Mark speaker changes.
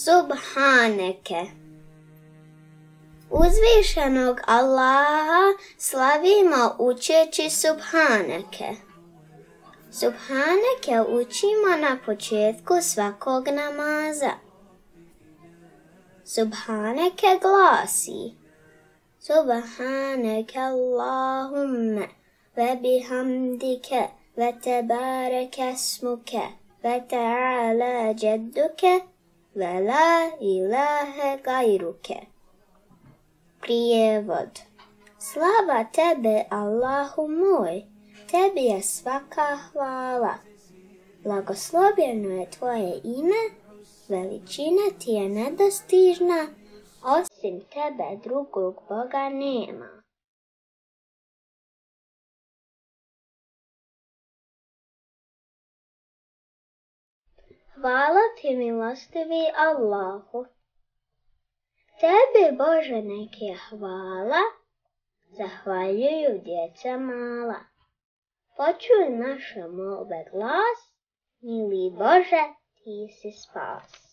Speaker 1: Subhaneke. Uzvišenog Allaha slavimo učeći Subhaneke. Subhaneke učimo na početku svakog namaza. Subhaneke glasi: Subhaneke Allahumme ve bihamdike ve tebareke smuke ve ta'ala jadduke ve la ilahe gajruke. Prijevod: Slava tebe, Allahu moj, tebi je svaka hvala. Blagoslovljeno je tvoje ime, veličina ti je nedostižna, osim tebe drugog Boga nema. Hvala ti, milostivi Allahu. Tebi, Bože, neke hvala, zahvaljuju djeca mala. Počuj naše molbe glas, mili Bože, ti si spas.